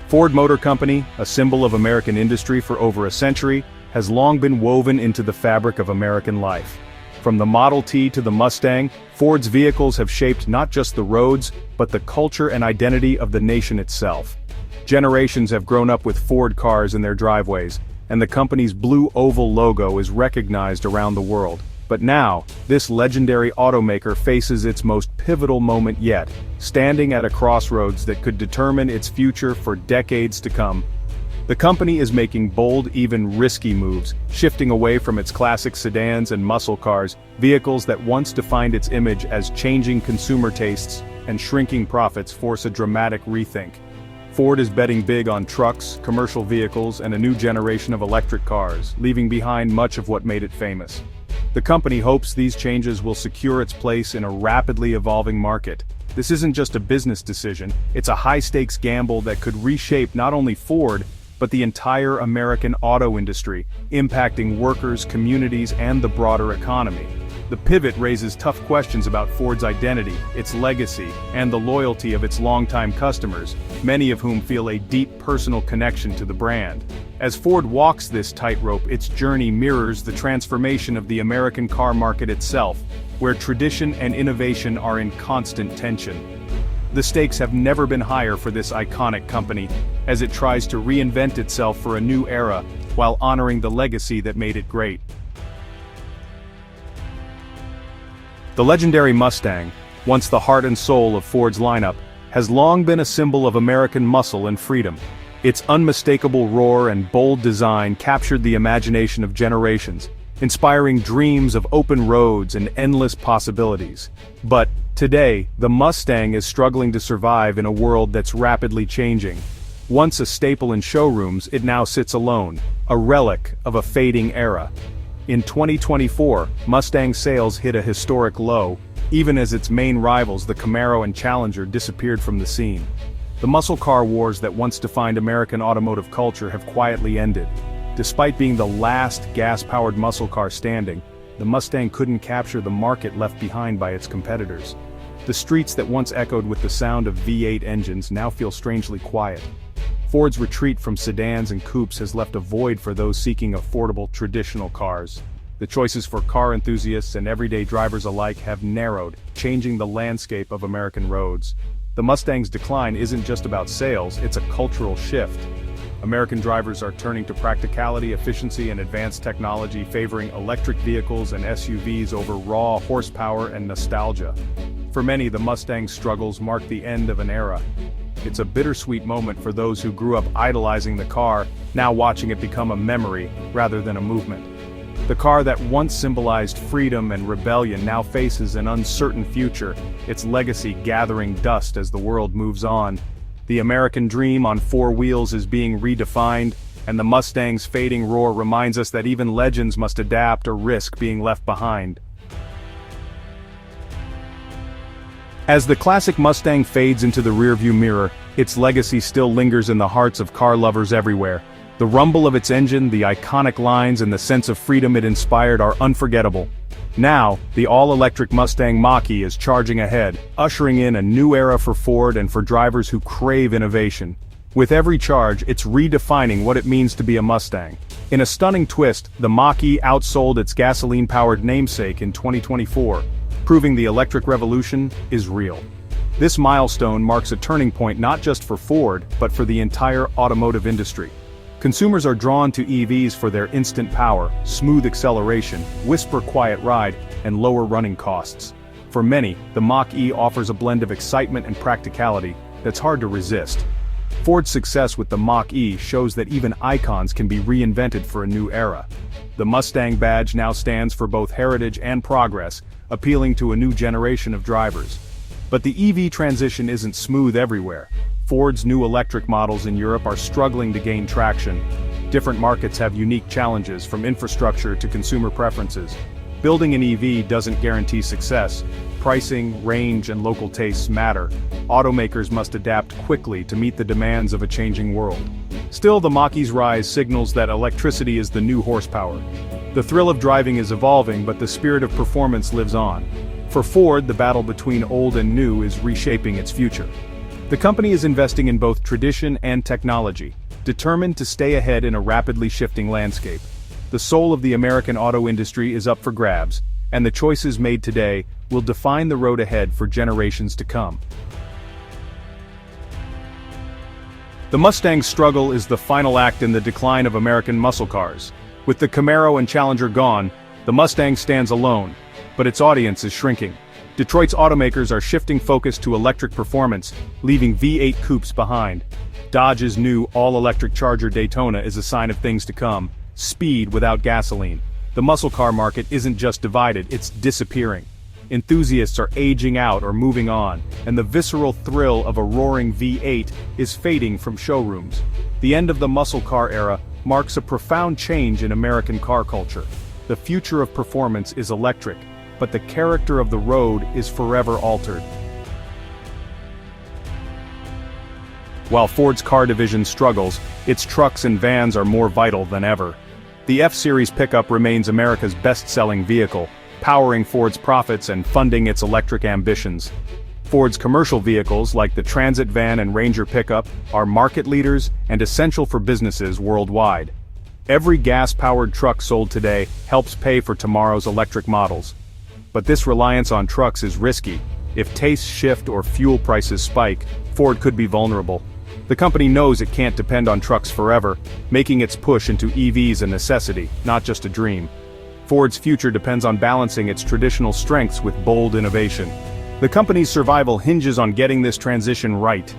Ford Motor Company, a symbol of American industry for over a century, has long been woven into the fabric of American life. From the Model T to the Mustang, Ford's vehicles have shaped not just the roads, but the culture and identity of the nation itself. Generations have grown up with Ford cars in their driveways, and the company's blue oval logo is recognized around the world. But now, this legendary automaker faces its most pivotal moment yet, standing at a crossroads that could determine its future for decades to come. The company is making bold, even risky moves, shifting away from its classic sedans and muscle cars, vehicles that once defined its image as changing consumer tastes and shrinking profits force a dramatic rethink. Ford is betting big on trucks, commercial vehicles, and a new generation of electric cars, leaving behind much of what made it famous. The company hopes these changes will secure its place in a rapidly evolving market. This isn't just a business decision, it's a high-stakes gamble that could reshape not only Ford, but the entire American auto industry, impacting workers, communities, and the broader economy. The pivot raises tough questions about Ford's identity, its legacy, and the loyalty of its longtime customers, many of whom feel a deep personal connection to the brand. As Ford walks this tightrope, its journey mirrors the transformation of the American car market itself, where tradition and innovation are in constant tension. The stakes have never been higher for this iconic company, as it tries to reinvent itself for a new era, while honoring the legacy that made it great. The legendary Mustang, once the heart and soul of Ford's lineup, has long been a symbol of American muscle and freedom. Its unmistakable roar and bold design captured the imagination of generations, inspiring dreams of open roads and endless possibilities. But today, the Mustang is struggling to survive in a world that's rapidly changing. Once a staple in showrooms, it now sits alone, a relic of a fading era. In 2024, Mustang sales hit a historic low, even as its main rivals, the Camaro and Challenger, disappeared from the scene. The muscle car wars that once defined American automotive culture have quietly ended. Despite being the last gas-powered muscle car standing, the Mustang couldn't capture the market left behind by its competitors. The streets that once echoed with the sound of V8 engines now feel strangely quiet. Ford's retreat from sedans and coupes has left a void for those seeking affordable, traditional cars. The choices for car enthusiasts and everyday drivers alike have narrowed, changing the landscape of American roads. The Mustang's decline isn't just about sales, it's a cultural shift. American drivers are turning to practicality, efficiency, and advanced technology, favoring electric vehicles and SUVs over raw horsepower and nostalgia. For many, the Mustang's struggles mark the end of an era. It's a bittersweet moment for those who grew up idolizing the car, now watching it become a memory rather than a movement. The car that once symbolized freedom and rebellion now faces an uncertain future, its legacy gathering dust as the world moves on. The American dream on four wheels is being redefined, and the Mustang's fading roar reminds us that even legends must adapt or risk being left behind. As the classic Mustang fades into the rearview mirror, its legacy still lingers in the hearts of car lovers everywhere. The rumble of its engine, the iconic lines, and the sense of freedom it inspired are unforgettable. Now, the all-electric Mustang Mach-E is charging ahead, ushering in a new era for Ford and for drivers who crave innovation. With every charge, it's redefining what it means to be a Mustang. In a stunning twist, the Mach-E outsold its gasoline-powered namesake in 2024, proving the electric revolution is real. This milestone marks a turning point not just for Ford, but for the entire automotive industry. Consumers are drawn to EVs for their instant power, smooth acceleration, whisper quiet ride, and lower running costs. For many, the Mach-E offers a blend of excitement and practicality that's hard to resist. Ford's success with the Mach-E shows that even icons can be reinvented for a new era. The Mustang badge now stands for both heritage and progress, appealing to a new generation of drivers. But the EV transition isn't smooth everywhere. Ford's new electric models in Europe are struggling to gain traction. Different markets have unique challenges, from infrastructure to consumer preferences. Building an EV doesn't guarantee success. Pricing, range, and local tastes matter. Automakers must adapt quickly to meet the demands of a changing world. Still, the Mach-E's rise signals that electricity is the new horsepower. The thrill of driving is evolving, but the spirit of performance lives on. For Ford, the battle between old and new is reshaping its future. The company is investing in both tradition and technology, determined to stay ahead in a rapidly shifting landscape. The soul of the American auto industry is up for grabs, and the choices made today will define the road ahead for generations to come. The Mustang's struggle is the final act in the decline of American muscle cars. With the Camaro and Challenger gone, the Mustang stands alone, but its audience is shrinking. Detroit's automakers are shifting focus to electric performance, leaving V8 coupes behind. Dodge's new all-electric Charger Daytona is a sign of things to come: speed without gasoline. The muscle car market isn't just divided, it's disappearing. Enthusiasts are aging out or moving on, and the visceral thrill of a roaring V8 is fading from showrooms. The end of the muscle car era marks a profound change in American car culture. The future of performance is electric, but the character of the road is forever altered. While Ford's car division struggles, its trucks and vans are more vital than ever. The F-Series pickup remains America's best-selling vehicle, powering Ford's profits and funding its electric ambitions. Ford's commercial vehicles, like the Transit van and Ranger pickup, are market leaders and essential for businesses worldwide. Every gas-powered truck sold today helps pay for tomorrow's electric models. But this reliance on trucks is risky. If tastes shift or fuel prices spike, Ford could be vulnerable. The company knows it can't depend on trucks forever, making its push into EVs a necessity, not just a dream. Ford's future depends on balancing its traditional strengths with bold innovation. The company's survival hinges on getting this transition right.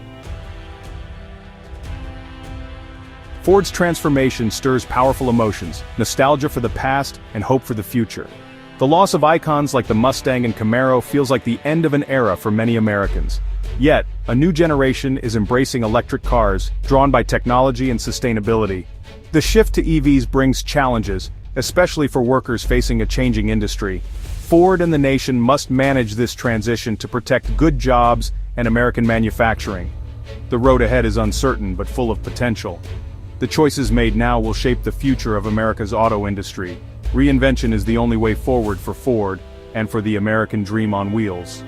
Ford's transformation stirs powerful emotions, nostalgia for the past and hope for the future. The loss of icons like the Mustang and Camaro feels like the end of an era for many Americans. Yet, a new generation is embracing electric cars, drawn by technology and sustainability. The shift to EVs brings challenges, especially for workers facing a changing industry. Ford and the nation must manage this transition to protect good jobs and American manufacturing. The road ahead is uncertain but full of potential. The choices made now will shape the future of America's auto industry. Reinvention is the only way forward for Ford and for the American dream on wheels.